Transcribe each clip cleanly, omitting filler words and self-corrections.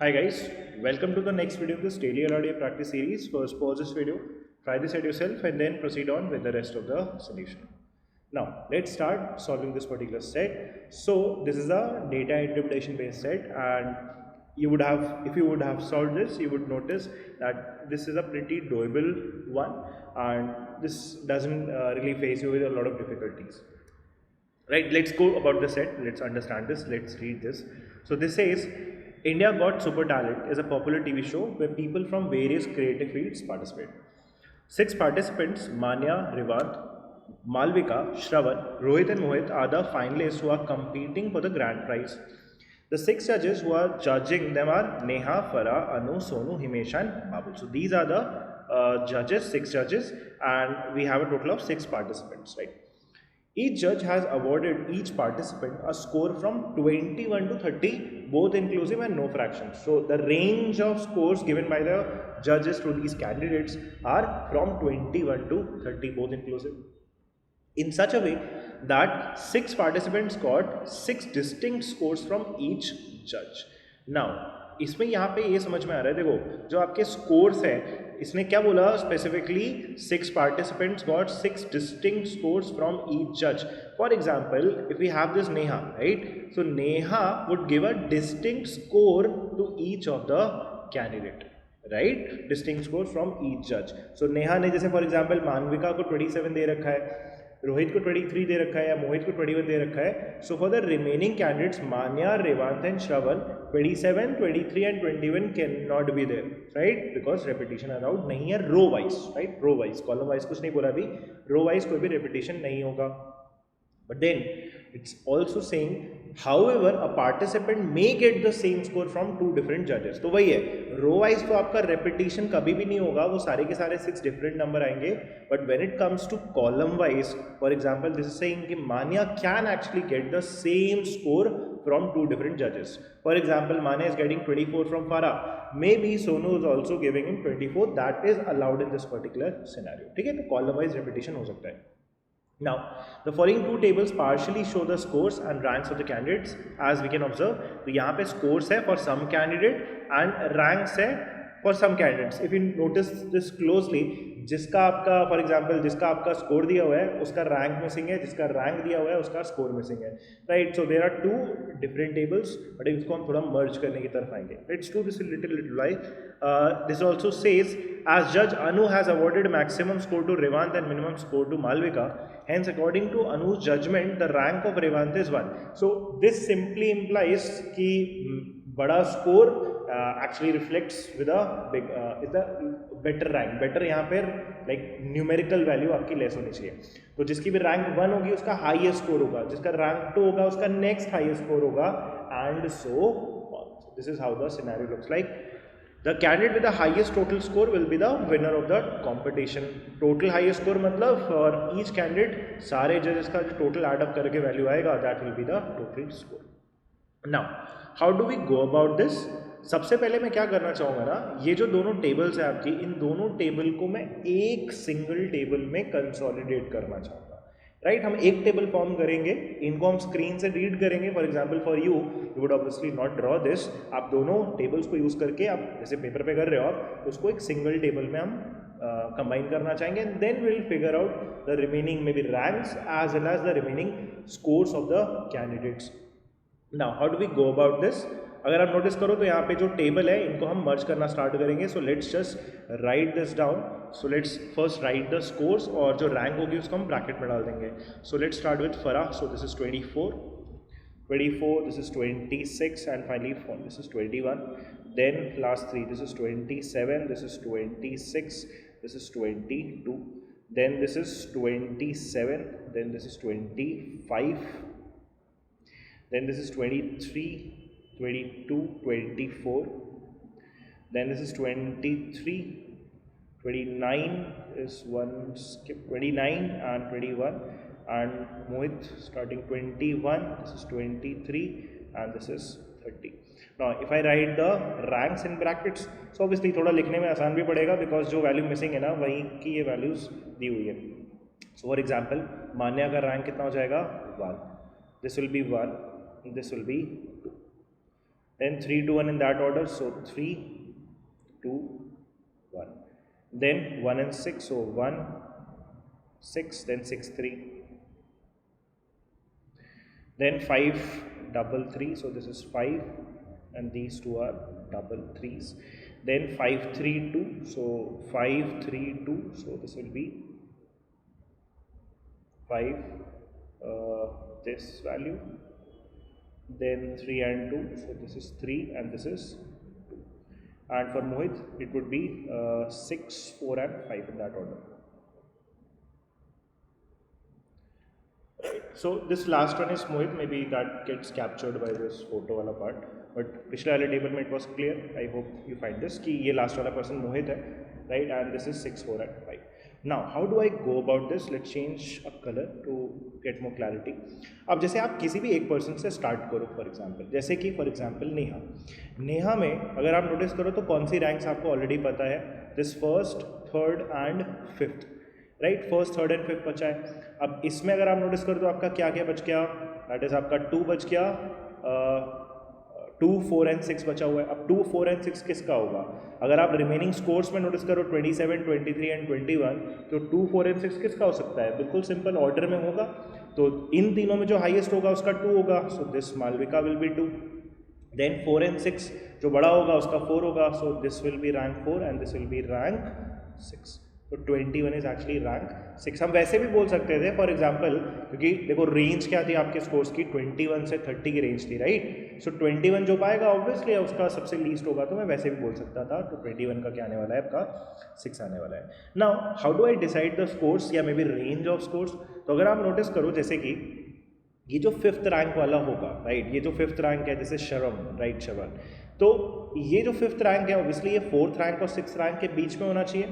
Hi guys, welcome to the next video of this daily audio practice series. First pause this video, try this at yourself and then proceed on with the rest of the solution. Now let's start solving this particular set. So this is a data interpretation based set, and if you would have solved this, you would notice that this is a pretty doable one, and this doesn't really face you with a lot of difficulties. Right, let's go about the set, let's understand this, let's read this. So this says India Got Super Talent is a popular TV show where people from various creative fields participate. Six participants, Manya, Rivant, Malvika, Shravan, Rohit and Mohit, are the finalists who are competing for the grand prize. The six judges who are judging them are Neha, Farah, Anu, Sonu, Himesh and Babul. So these are the judges, six judges, and we have a total of six participants, right? Each judge has awarded each participant a score from 21 to 30, both inclusive and no fractions. So the range of scores given by the judges to these candidates are from 21 to 30, both inclusive, in such a way that six participants got six distinct scores from each judge. Now इसमें यहाँ पे ये समझ में आ रहा है, देखो जो आपके स्कोर्स हैं, इसने क्या बोला specifically, six participants got six distinct scores from each जज. For example, if we have this Neha, right, so Neha would give a distinct score two each of the candidate, right, distinct score from each जज. सो नेहा ने जैसे for example मानविका को 27 दे रखा है, रोहित को 23 दे रखा है, या मोहित को 21 दे रखा है. So for the remaining candidates Manya, Revant and Shravan, 27, 23 and 21 can not be there, right, because repetition allowed नहीं है row wise, right, row wise, column wise कुछ नहीं बोला अभी, रो वाइज कोई भी रेपिटेशन नहीं होगा. But then it's also saying, however, a participant may get the same score from two different judges. तो वही है, रो वाइज तो आपका रेपिटेशन कभी भी नहीं होगा, वो सारे के सारे सिक्स डिफरेंट नंबर आएंगे. But when it comes to column wise, for example this is saying कि Manya can actually get the same score from two different judges. For example, Mane is getting 24 from Farah. Maybe Sonu is also giving him 24. That is allowed in this particular scenario. ठीक है, तो column wise repetition हो सकता है. Now, the following two tables partially show the scores and ranks of the candidates, as we can observe. तो यहाँ पे scores है for some candidate and ranks है for some candidates. If you notice this closely, जिसका आपका for example जिसका आपका score दिया हुआ है उसका रैंक मिसिंग है, जिसका रैंक दिया हुआ है उसका स्कोर मिसिंग है, right. So there are two different tables, but इसको हम थोड़ा मर्ज करने की तरफ आएंगे. Let's do this little wise. This also says, as judge Anu has awarded maximum score to Revant and minimum score to Malvika, hence according to Anu's judgment the rank of Revant is 1. So this simply implies कि बड़ा score actually reflects with a big is the better rank. better यहाँ पर like numerical value आपकी less होनी चाहिए. तो जिसकी भी rank 1 होगी उसका highest score होगा, जिसका rank 2 होगा उसका next highest score होगा, and so on. This is how the scenario looks like. The candidate with the highest total score will be the winner of the competition. Total highest score मतलब for each candidate सारे judges का जो total add up करके value आएगा, that will be the total score. Now, how do we go about this? सबसे पहले मैं क्या करना चाहूँगा ना, ये जो दोनों टेबल्स है आपकी, इन दोनों टेबल को मैं एक सिंगल टेबल में कंसोलिडेट करना चाहूँगा, राइट. हम एक टेबल फॉर्म करेंगे, इनको हम स्क्रीन से रीड करेंगे. For example for you would obviously not draw this. आप दोनों टेबल्स को यूज़ करके आप जैसे पेपर पे कर रहे हो आप, तो उसको एक सिंगल टेबल में हम कंबाइन करना चाहेंगे, and then will figure out the remaining may be ranks as well as the remaining scores of the candidates. Now how do we go about this? अगर आप नोटिस करो तो यहाँ पे जो टेबल है इनको हम मर्ज करना स्टार्ट करेंगे. So let's just right this down. So let's first right the scores, और जो रैंक होगी उसको हम ब्रैकेट में डाल देंगे. सो लेट्स स्टार्ट विथ फरा. सो this is 24, this is 26, and finally this is 21. Then last three, this is 27, this is 26, this is 22, then this is 27, then this is 25, then this is 23, 22, 24, then this is 23, 29 is one skip, 29 and 21, and Mohit starting 21, this is 23, and this is 30. Now if I write the ranks in brackets, so obviously थोड़ा लिखने में आसान भी पड़ेगा, because जो value missing है ना वही की ये वैल्यूज दी हुई है. सो फॉर एग्जाम्पल मान्या का रैंक कितना हो जाएगा, 1, this will be 1, this will be 2. then 3 to 1 in that order, so 3 2 1, then 1 and 6, so 1 6, then 6 3, then 5 double 3, so this is 5 and these two are double 3s, then 5 3 2, so 5 3 2, so this will be 5 this value, then 3 and 2, so this is 3 and this is 2, and for Mohit it would be 6 4 and 5 in that order. So this last one is Mohit, maybe that gets captured by this photo वाला part, but पिछले वाले table में it was clear. I hope you find this कि ये last वाला person Mohit है, right? And this is 6 4 and 5. Now how do I go about this? Let's change a color to get more clarity. अब जैसे आप किसी भी एक पर्सन से स्टार्ट करो, फॉर एग्जाम्पल जैसे कि फॉर एग्जाम्पल नेहा में अगर आप नोटिस करो तो कौन सी रैंक्स आपको ऑलरेडी पता है, this first third and fifth, right? First third and fifth बचा है. अब इसमें अगर आप नोटिस करो तो आपका क्या क्या बच गया, दैट इज आपका 2 बच गया, 2 4 एंड 6 बचा हुआ है. अब 2 4 एंड 6 किसका होगा? अगर आप रिमेनिंग स्कोर्स में नोटिस करो 27 23 एंड 21, तो 2 4 एंड 6 किसका हो सकता है? बिल्कुल सिंपल ऑर्डर में होगा, तो इन तीनों में जो हाईएस्ट होगा उसका 2 होगा, so this Malvika will be 2. Then 4 and 6 जो बड़ा होगा उसका 4 होगा, so this will be rank 4 and this will be rank 6. तो 21 इज एक्चुअली रैंक 6. हम वैसे भी बोल सकते थे फॉर एग्जांपल, क्योंकि देखो रेंज क्या थी आपके स्कोर्स की, 21 से 30 की रेंज थी, राइट? सो 21 जो पाएगा ऑब्वियसली उसका सबसे लीस्ट होगा, तो मैं वैसे भी बोल सकता था. तो 21 का क्या आने वाला है? आपका 6 आने वाला है. Now how do I decide the scores या maybe range of scores? तो अगर आप नोटिस करो जैसे कि ये जो 5th रैंक वाला होगा, राइट, ये जो 5th रैंक है जैसे श्रवण, राइट, श्रवण, तो ये जो 5th रैंक है ऑब्वियसली ये 4th रैंक और 6th रैंक के बीच में होना चाहिए.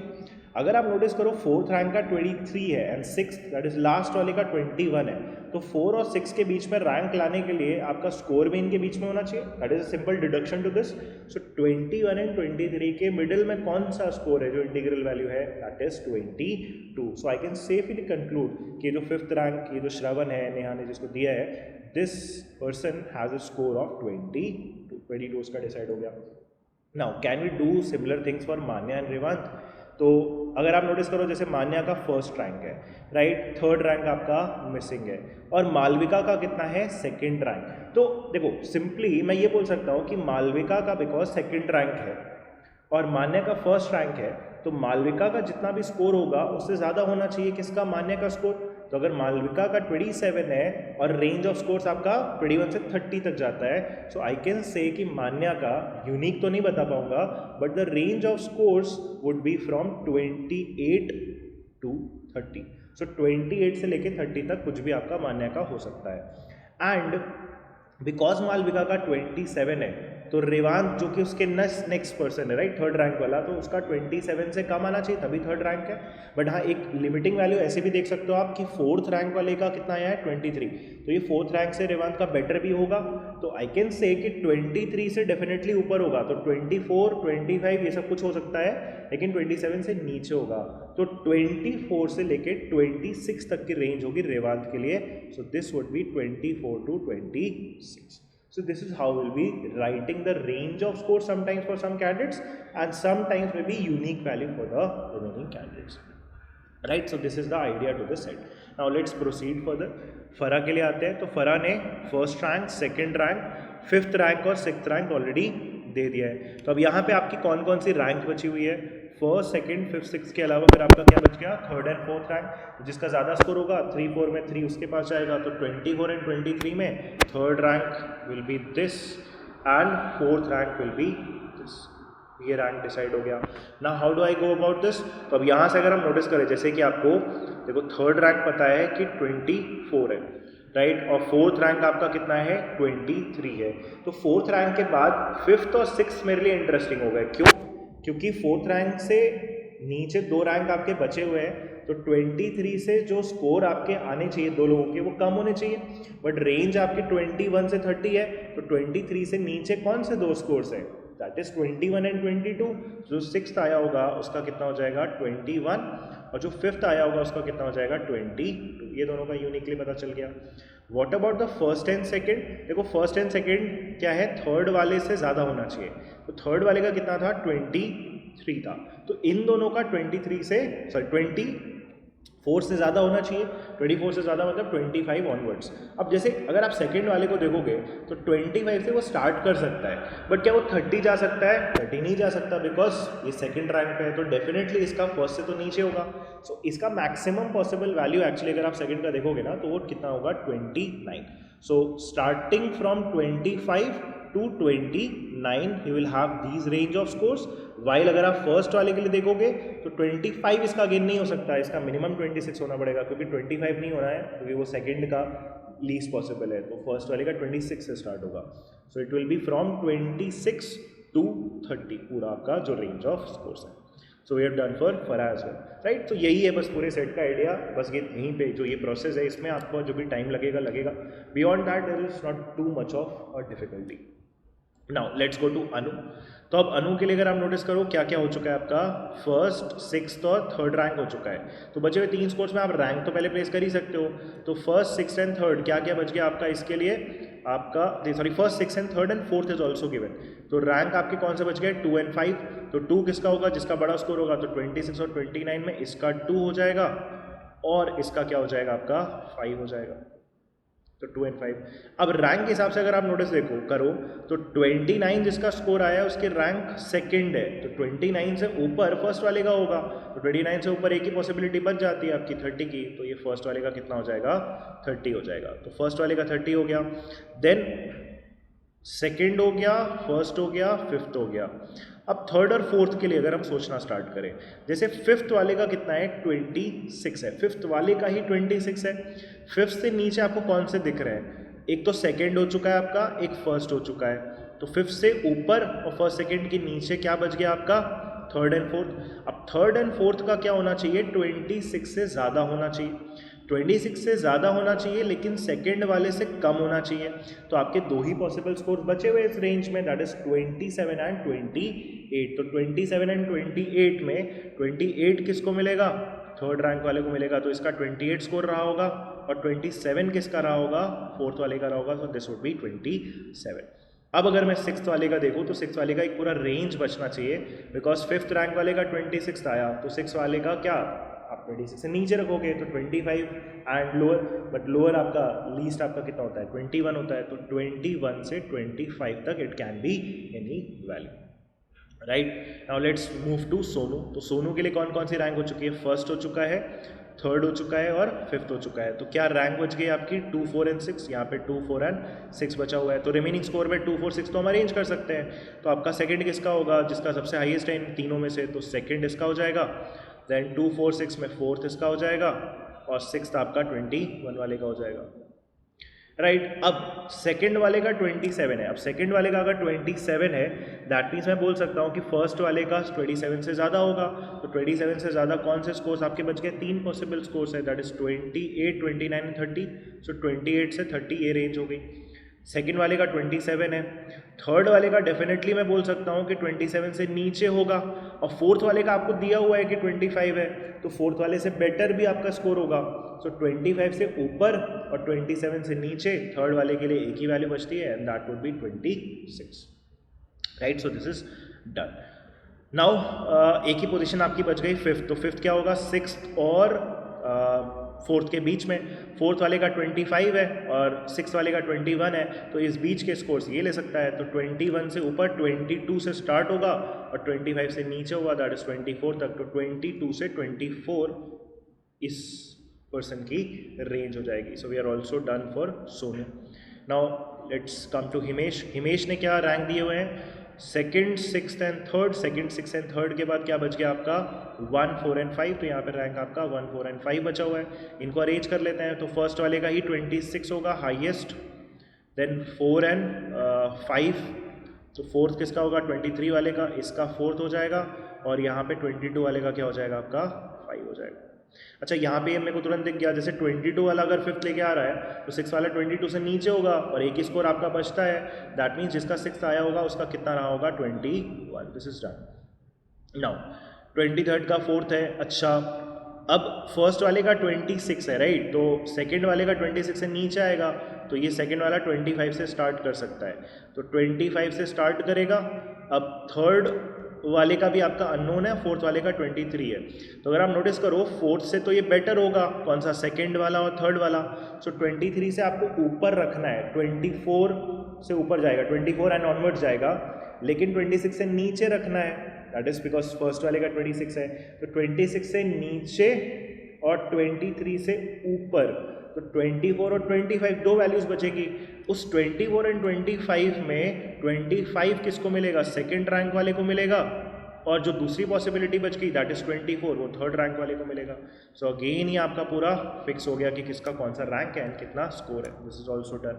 अगर आप नोटिस करो 4th रैंक का 23 है and 6th that is last वाले का 21 है, तो 4 और 6 के बीच में रैंक लाने के लिए आपका स्कोर भी इनके बीच में होना चाहिए. That is a simple deduction to this. So 21 and 23 के मिडिल में कौन सा स्कोर है जो इंटीग्रल वैल्यू है? That is 22. So I can safely conclude कि जो 5th रैंक ये जो श्रवण है, नेहा ने जिसको दिया है, this person has a score of 22 उसका डिसाइड हो गया. Now can we do similar things for Manya and Revant? तो अगर आप नोटिस करो जैसे मान्या का 1st रैंक है, राइट, 3rd रैंक आपका मिसिंग है, और मालविका का कितना है? 2nd rank. तो देखो सिंपली मैं ये बोल सकता हूँ कि मालविका का बिकॉज 2nd रैंक है और मान्या का 1st रैंक है, तो मालविका का जितना भी स्कोर होगा उससे ज़्यादा होना चाहिए किसका? मान्या का स्कोर. तो अगर मालविका का 27 है और रेंज ऑफ स्कोर्स आपका 21 से 30 तक जाता है, सो आई कैन से कि मान्या का यूनिक तो नहीं बता पाऊंगा, but the range of scores would be from 28 to 30. So 28 से लेके 30 तक कुछ भी आपका मान्या का हो सकता है. एंड बिकॉज मालविका का 27 है, तो रेवांत जो कि उसके नेक्स्ट पर्सन है, राइट, 3rd रैंक वाला, तो उसका 27 से कम आना चाहिए तभी 3rd रैंक है. बट हाँ एक लिमिटिंग वैल्यू ऐसे भी देख सकते हो आप कि 4th रैंक वाले का कितना आया है? 23. तो ये 4th रैंक से रेवांत का बेटर भी होगा, तो आई कैन से कि 23 से डेफिनेटली ऊपर होगा, तो 24 25 ये सब कुछ हो सकता है, लेकिन 27 से नीचे होगा. तो 24 से लेके 26 तक की रेंज होगी रेवांत के लिए. So this would be 24 to 26. So this is how we'll be writing the range of scores sometimes for some candidates and sometimes maybe unique value for the remaining candidates. Right? So this is the idea to the set. Now let's proceed further. फरा के लिए आते हैं. तो फरा ने 1st rank, 2nd rank, 5th rank और 6th rank already दे दिया है. तो अब यहाँ पे आपकी कौन कौन सी रैंक बची हुई है? 1st, 2nd, 5th, 6th के अलावा फिर आपका क्या बच गया? 3rd and 4th rank. जिसका ज़्यादा स्कोर होगा 3 4 में 3 उसके पास जाएगा, तो 24 एंड 23 में 3rd rank will be this and 4th rank will be this. ये रैंक डिसाइड हो गया. ना how do I go about this? तो अब यहाँ से अगर हम नोटिस करें जैसे कि आपको देखो 3rd रैंक पता है कि 24 है, राइट, और 4th रैंक आपका कितना है? 23 है. तो 4th रैंक के बाद 5th और 6th मेरे लिए इंटरेस्टिंग हो गए. क्यों? क्योंकि 4th रैंक से नीचे 2 रैंक आपके बचे हुए हैं, तो 23 से जो स्कोर आपके आने चाहिए दो लोगों के वो कम होने चाहिए, बट रेंज आपकी 21 से 30 है, तो 23 से नीचे कौन से 2 स्कोर्स हैं? That is 21 and 22. जो सिक्स्थ आया होगा उसका कितना हो जाएगा 21 और जो फिफ्थ आया होगा उसका कितना हो जाएगा 22. ये दोनों का यूनिकली पता चल गया. What about the first and second? देखो फर्स्ट एंड सेकेंड क्या है, थर्ड वाले से ज़्यादा होना चाहिए. तो थर्ड वाले का कितना था 23 था. तो इन दोनों का 24 से ज़्यादा होना चाहिए. 24 से ज़्यादा मतलब 25 ऑनवर्ड्स. अब जैसे अगर आप सेकंड वाले को देखोगे तो 25 से वो स्टार्ट कर सकता है, बट क्या वो 30 जा सकता है? 30 नहीं जा सकता, बिकॉज ये सेकंड रैंक पे है. तो डेफिनेटली इसका फर्स्ट से तो नीचे होगा. सो इसका मैक्सिमम पॉसिबल वैल्यू एक्चुअली अगर आप सेकंड का देखोगे ना तो वो कितना होगा 29. So starting from 25 to 29 you will have these range of scores. while अगर आप फर्स्ट वाले के लिए देखोगे तो 25 इसका अगेन नहीं हो सकता, इसका मिनिमम 26 होना पड़ेगा, क्योंकि 25 नहीं होना है क्योंकि वो सेकंड का लीस्ट पॉसिबल है. तो फर्स्ट वाले का 26 से स्टार्ट होगा. So it will be from 26 to 30 पूरा आपका जो रेंज ऑफ स्कोर्स है. So we have done for Farah as well, right. तो यही है बस पूरे सेट का आइडिया. बस ये यहीं पे जो ये प्रोसेस है इसमें आपको जो भी टाइम लगेगा. Beyond that there is not too much of a difficulty. Now let's go to Anu. तो अब अनु के लिए अगर आप नोटिस करो क्या क्या हो चुका है आपका, फर्स्ट, सिक्स्थ और थर्ड रैंक हो चुका है. तो बचे हुए 3 स्कोर्स में आप रैंक तो पहले प्लेस कर ही सकते हो. तो फर्स्ट, सिक्स्थ एंड थर्ड क्या क्या बच गया आपका इसके लिए, आपका first, sixth and third and fourth is also given. तो रैंक आपके कौन से बच गए 2 and 5. तो 2 किसका होगा, जिसका बड़ा स्कोर होगा. तो 26 और 29 में इसका 2 हो जाएगा और इसका क्या हो जाएगा आपका 5 हो जाएगा. तो 2 and 5. अब रैंक के हिसाब से अगर आप नोटिस करो तो 29 जिसका स्कोर आया है उसके रैंक सेकंड है. तो 29 से ऊपर फर्स्ट वाले का होगा. तो 29 से ऊपर एक ही पॉसिबिलिटी बच जाती है आपकी 30 की. तो ये फर्स्ट वाले का कितना हो जाएगा 30 हो जाएगा. तो फर्स्ट वाले का 30 हो गया. देन सेकेंड हो गया, फर्स्ट हो गया, फिफ्थ हो गया. अब थर्ड और फोर्थ के लिए अगर हम सोचना स्टार्ट करें, जैसे फिफ्थ वाले का कितना है 26 है. फिफ्थ वाले का ही 26 है. फिफ्थ से नीचे आपको कौन से दिख रहे हैं, एक तो सेकेंड हो चुका है आपका, एक फर्स्ट हो चुका है. तो फिफ्थ से ऊपर और फर्स्ट सेकेंड के नीचे क्या बच गया आपका थर्ड एंड फोर्थ. अब थर्ड एंड फोर्थ का क्या होना चाहिए 26 से ज़्यादा होना चाहिए. 26 से ज़्यादा होना चाहिए लेकिन सेकेंड वाले से कम होना चाहिए. तो आपके 2 ही पॉसिबल स्कोर बचे हुए इस रेंज में, दैट इज 27 एंड 28. तो 27 एंड 28 में 28 किसको मिलेगा, थर्ड रैंक वाले को मिलेगा. तो इसका 28 स्कोर रहा होगा और 27 किसका रहा होगा, फोर्थ वाले का रहा होगा. So this would be 27. अब अगर मैं सिक्स्थ वाले का देखूँ तो सिक्स्थ वाले का एक पूरा रेंज बचना चाहिए, बिकॉज फिफ्थ रैंक वाले का 26 आया. तो सिक्स वाले का क्या आप 26 से नीचे रखोगे तो 25 एंड लोअर, बट लोअर आपका लीस्ट आपका कितना होता है 21 होता है. तो 21 से 25 तक it can be any value, right. Now let's move to Sonu. तो सोनू के लिए कौन कौन सी रैंक हो चुकी है, फर्स्ट हो चुका है, थर्ड हो चुका है और फिफ्थ हो चुका है. तो क्या रैंक बच गई आपकी 2, 4 एंड 6. यहाँ पे 2, 4 एंड 6 बचा हुआ है. तो रिमेनिंग स्कोर में 2, 4, 6 तो हम अरेंज कर सकते हैं. तो आपका सेकंड किसका होगा, जिसका सबसे हाईएस्ट है इन तीनों में से, तो सेकंड इसका हो जाएगा. देन 2, 4, 6 में फोर्थ इसका हो जाएगा और सिक्स्थ आपका 21 वाले का हो जाएगा, राइट. अब सेकंड वाले का 27 है. अब सेकंड वाले का अगर 27 है दैट मीन्स मैं बोल सकता हूँ कि फर्स्ट वाले का 27 से ज़्यादा होगा. तो 27 से ज़्यादा कौन से स्कोर्स आपके बच गए, 3 पॉसिबल स्कोर्स है, दैट इज 28, 29 एंड 30. सो 28 से 30 ये रेंज हो गई. सेकेंड वाले का 27 है. थर्ड वाले का डेफिनेटली मैं बोल सकता हूँ कि 27 से नीचे होगा. और फोर्थ वाले का आपको दिया हुआ है कि 25 है, तो फोर्थ वाले से बेटर भी आपका स्कोर होगा. सो 25 से ऊपर और 27 से नीचे थर्ड वाले के लिए एक ही वैल्यू बचती है, and that would be 26, right. So this is done. Now एक ही पोजीशन आपकी बच गई फिफ्थ. तो फिफ्थ क्या होगा, सिक्स्थ और फोर्थ के बीच में. फोर्थ वाले का 25 है और सिक्स वाले का 21 है. तो इस बीच के स्कोर्स ये ले सकता है. तो 21 से ऊपर 22 से स्टार्ट होगा और 25 से नीचे होगा, दैट इज 24 तक. तो 22 से 24 इस पर्सन की रेंज हो जाएगी. So we are also done for Sonu. Now let's come to Himesh. Himesh ने क्या रैंक दिए हुए हैं, second, sixth and third. Second, sixth and third के बाद क्या बच गया आपका 1, 4 एंड 5. तो यहाँ पे रैंक आपका 1, 4 एंड 5 बचा हुआ है. इनको अरेंज कर लेते हैं. तो फर्स्ट वाले का ही 26 होगा हाईएस्ट, देन 4 एंड 5. तो फोर्थ किसका होगा 23 वाले का, इसका फोर्थ हो जाएगा. और यहाँ पे 22 वाले का क्या हो जाएगा आपका 5 हो जाएगा. अच्छा यहाँ पे मेरे को तुरंत दिख गया, जैसे 22 वाला अगर फिफ्थ लेके आ रहा है तो 6 वाला 22 से नीचे होगा और एक ही स्कोर आपका बचता है, दैट मीन्स जिसका 6 आया होगा उसका कितना रहा होगा 21। This is done. Now 23rd का 4th है। अच्छा अब फर्स्ट वाले का 26 है राइट, तो सेकंड वाले का 26 से नीचे आएगा, तो ये सेकंड वाला 25 से स्टार्ट कर सकता है, तो 25 से स्टार्ट करेगा। अब थर्ड वाले का भी आपका अननोन है, फोर्थ वाले का 23 है, तो अगर आप नोटिस करो फोर्थ से तो ये बेटर होगा, कौन सा, सेकंड वाला और थर्ड वाला। सो 23 से आपको ऊपर रखना है, 24 से ऊपर जाएगा, 24 एंड ऑनवर्ड जाएगा, लेकिन 26 से नीचे रखना है, दैट इज बिकॉज फर्स्ट वाले का 26 है, तो 26 से नीचे और 23 से ऊपर, तो 24 और 25 दो वैल्यूज बचेगी। उस 24 एंड 25 में 25 किसको मिलेगा, सेकंड रैंक वाले को मिलेगा, और जो दूसरी पॉसिबिलिटी बच गई दैट इज 24, वो थर्ड रैंक वाले को मिलेगा। सो अगेन ये आपका पूरा फिक्स हो गया कि किसका कौन सा रैंक है एंड कितना स्कोर है। This is also done.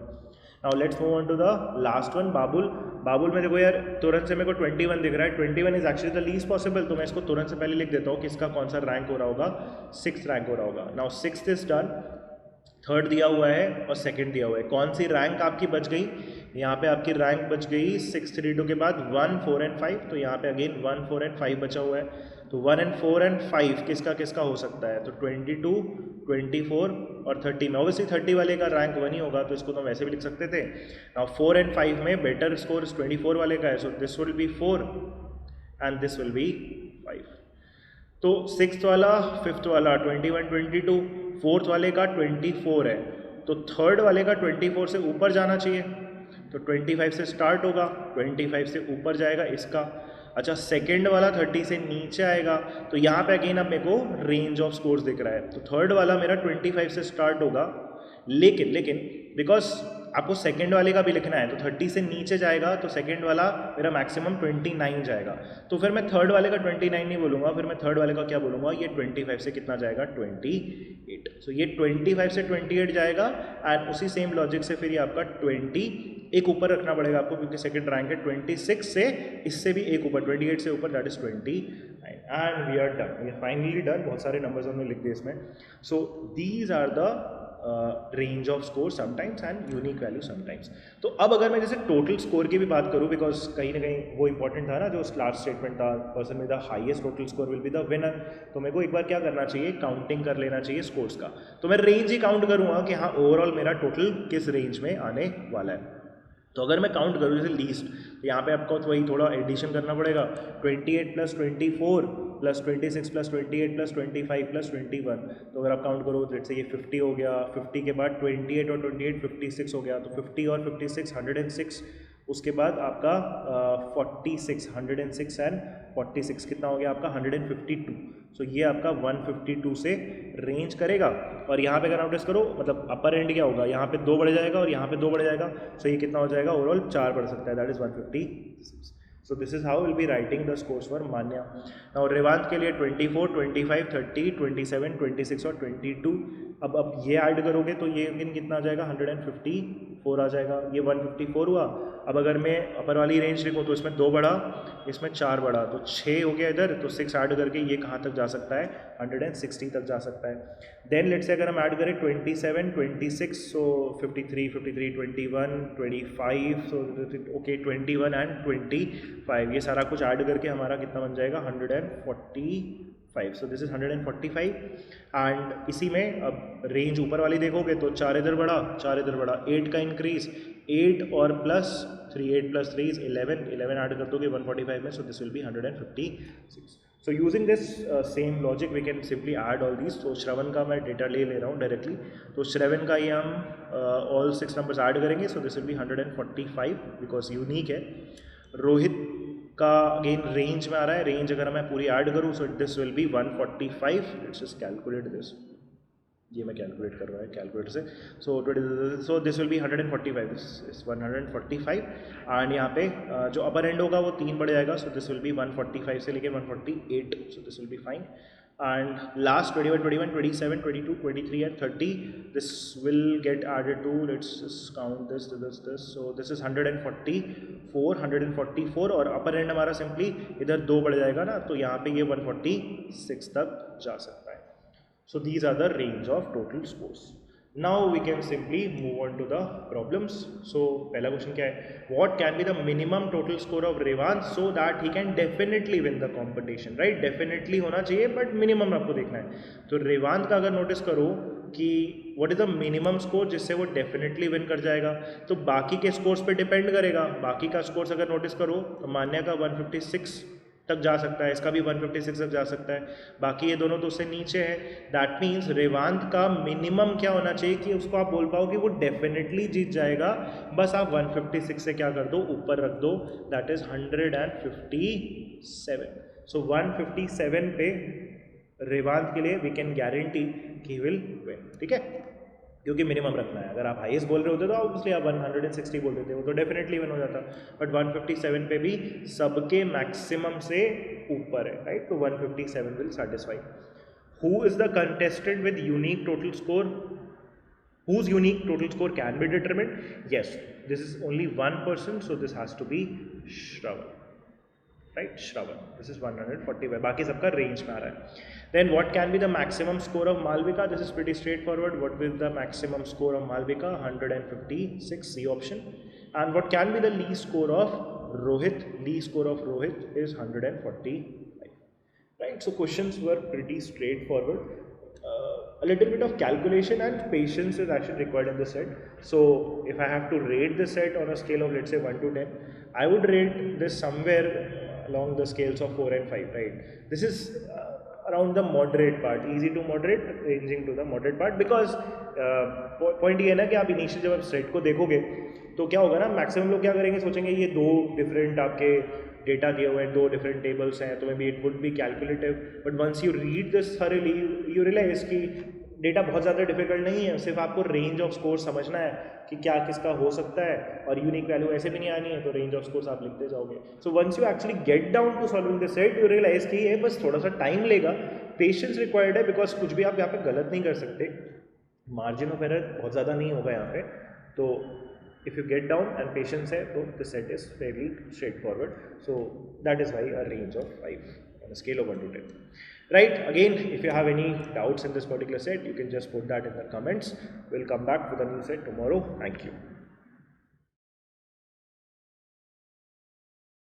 Now let's move on to the last one, Babul. Babul में देखो यार तुरंत से मेरे को 21 दिख रहा है, 21 is actually the least possible, तो मैं इसको तुरंत से पहले लिख देता हूँ किसका कौन सा रैंक हो रहा होगा, 6th रैंक हो रहा होगा। Now 6th is done, third दिया हुआ है और सेकंड दिया हुआ है, कौन सी रैंक आपकी बच गई, यहाँ पे आपकी रैंक बच गई 6, 3, 2 के बाद 1, 4 एंड 5, तो यहाँ पे अगेन 1, 4 एंड 5 बचा हुआ है, तो 1 एंड 4 एंड 5 किसका किसका हो सकता है, तो 22, 24 और 30 में, ऑब्वियसली 30 वाले का रैंक 1 ही होगा, तो इसको तो हम वैसे भी लिख सकते थे। नाउ 4 एंड 5 में बेटर स्कोर 24 वाले का है, सो this will B 4 and this will B 5। तो 6th वाला 5th वाला 21, 22, फोर्थ वाले का 24 है, तो थर्ड वाले का 24 से ऊपर जाना चाहिए, तो 25 से स्टार्ट होगा, 25 से ऊपर जाएगा इसका। अच्छा सेकंड वाला 30 से नीचे आएगा, तो यहाँ पे अगेन अब मेरे को रेंज ऑफ स्कोर्स दिख रहा है, तो थर्ड वाला मेरा 25 से स्टार्ट होगा, लेकिन बिकॉज आपको सेकंड वाले का भी लिखना है, तो 30 से नीचे जाएगा, तो सेकंड वाला मेरा मैक्सिमम 29 जाएगा, तो फिर मैं थर्ड वाले का 29 नहीं बोलूँगा, फिर मैं थर्ड वाले का क्या बोलूँगा, ये 25 से कितना जाएगा 28, सो ये 25 से 28 जाएगा, एंड उसी सेम लॉजिक से फिर ये आपका 20 एक ऊपर रखना पड़ेगा आपको, क्योंकि सेकंड रैंक है, 26 से इससे भी एक ऊपर, 28 से ऊपर, that is 29, and we are done, we are finally done. बहुत सारे नंबर्स हमने लिख दिए इसमें। So these are the range of score sometimes and unique value sometimes. तो अब अगर मैं जैसे टोटल स्कोर की भी बात करूं, बिकॉज कहीं ना कहीं वो इंपॉर्टेंट था ना, जो लास्ट स्टेटमेंट था, person with the highest total score will be the winner, तो मेरे को एक बार क्या करना चाहिए, काउंटिंग कर लेना चाहिए स्कोर्स का, तो मैं रेंज ही काउंट करूंगा कि हाँ ओवरऑल मेरा टोटल किस रेंज में आने वाला है। तो अगर मैं काउंट करूँ जैसे लीस्ट, तो यहाँ पे आपको तो वही थोड़ा एडिशन करना पड़ेगा, 28 + 24 + 26 + 28 + 25 + 21, तो अगर आप काउंट करो तो से ये 50 हो गया, 50 के बाद 28 और 28 56 हो गया, तो 50 और 56 106, उसके बाद आपका 46 106 एंड 46 कितना हो गया आपका 152, सो ये आपका 152 से रेंज करेगा। और यहाँ पे अगर नोटिस करो, मतलब अपर एंड क्या होगा, यहाँ पे 2 बढ़ जाएगा और यहाँ पे 2 बढ़ जाएगा, सो ये कितना हो जाएगा, ओवरऑल 4 बढ़ सकता है, that is 156। So this is how will be writing the scores for Manya. Now Revant के लिए 24, 25, 30, 27, 26 और 22, अब ये ऐड करोगे तो ये कितना आ जाएगा, 154 आ जाएगा, ये 154 हुआ। अब अगर मैं अपर वाली रेंज लिखूँ तो इसमें 2 बढ़ा, इसमें 4 बढ़ा, तो 6 हो गया इधर, तो 6 ऐड करके ये कहाँ तक जा सकता है, 160 तक जा सकता है। देन लेट्स से अगर हम ऐड करें 27, 26, सो 53, 23, 21, 25, सो ओके 21 एंड 25, ये सारा कुछ ऐड करके हमारा कितना बन जाएगा, 145, सो दिस इज 145। एंड इसी में अब रेंज ऊपर वाली देखोगे तो 4 इधर बढ़ा, 4 इधर बढ़ा, 8 का इंक्रीज, 8 और प्लस 3, 8 + 3 is 11, 11 ऐड कर दोगे 145 में, so this will be 156। So using this same logic we can simply add all these. तो श्रवण का मैं डेटा ले रहा हूँ डायरेक्टली, तो श्रवण का ये हम ऑल 6 नंबर्स ऐड करेंगे, सो this will B 145 because unique है। रोहित का अगेन रेंज में आ रहा है, रेंज अगर मैं पूरी ऐड करूँ सो this will B 145, let's just calculate this, ये मैं कैलकुलेट कर रहा है कैलकुलेटर से, सो this will B 145, this 145, and यहाँ पे जो अपर एंड होगा वो 3 बढ़ जाएगा, सो दिस विल बी 145 से लेकर 148, so this will be fine. And last 21, 21, 27, 22, 23 and 30, this will get added to, let's count this, so this is 144 और अपर एंड हमारा सिंपली इधर 2 बढ़ जाएगा ना, तो यहाँ पे ये 146 तक जा सकता है। So these are the range of total scores. Now we can simply move on to the problems. So पहला क्वेश्चन क्या है, what can be the minimum total score of Revanth so that he can definitely win the competition, right? Definitely होना चाहिए but minimum आपको देखना है. तो Revanth का अगर नोटिस करो कि what is the minimum score जिससे वो definitely win कर जाएगा, तो बाकी के scores पे डिपेंड करेगा. बाकी का scores अगर नोटिस करो तो मान्या का 156 तक जा सकता है, इसका भी 156 तक जा सकता है, बाकी ये दोनों तो उससे नीचे है. दैट मीन्स रेवांत का मिनिमम क्या होना चाहिए कि उसको आप बोल पाओ कि वो डेफिनेटली जीत जाएगा. बस आप 156 से क्या कर दो, ऊपर रख दो, दैट इज 157. सो 157 पे रेवांत के लिए वी कैन गारंटी कि विल विन. ठीक है, क्योंकि मिनिमम रखना है. अगर आप हाईएस्ट बोल रहे होते तो ऑब्वियसली आप 160 बोल देते, वो तो डेफिनेटली विन हो जाता. बट 157 पे भी सबके मैक्सिमम से ऊपर है, राइट. तो 157 will satisfy. Who is the contestant with unique total score? Whose unique total score can be determined? Yes, this is only one person, so this has to be Shravan. Right, Shravan. This is 145. बाकी सबका range में आ रहा है. Then what can be the maximum score of Malvika? This is pretty straightforward. What will the maximum score of Malvika? 156, C option. And what can be the least score of Rohit? Least score of Rohit is 145. Right, so questions were pretty straightforward. A little bit of calculation and patience is actually required in the set. So if I have to rate the set on a scale of let's say 1 to 10, I would rate this somewhere along the scales of 4 and 5, right. This is around the moderate part, easy to moderate, ranging to the moderate part, because point ये है ना कि आप initial जब आप set को देखोगे तो क्या होगा ना, मैक्सिमम लोग क्या करेंगे, सोचेंगे ये दो डिफरेंट आपके डेटा दिए हुए हैं, दो डिफरेंट टेबल्स हैं, तो may be it would be calculative. But once you read this thoroughly you realize कि डेटा बहुत ज़्यादा डिफिकल्ट नहीं है, सिर्फ आपको रेंज ऑफ स्कोर समझना है कि क्या किसका हो सकता है, और यूनिक वैल्यू ऐसे भी नहीं आनी है, तो रेंज ऑफ स्कोर्स आप लिखते जाओगे. So once you actually get down to solving the set you realize कि ये बस थोड़ा सा टाइम लेगा, पेशेंस रिक्वायर्ड है, बिकॉज कुछ भी आप यहाँ पे गलत नहीं कर सकते, मार्जिन ऑफ एरर बहुत ज़्यादा नहीं होगा यहाँ पे. तो if you get down and patience है तो the set is fairly straightforward. So that is why a range of 5 on a scale of 1 to 10. Right, again if you have any doubts in this particular set you can just put that in the comments. We'll come back with a new set tomorrow. Thank you.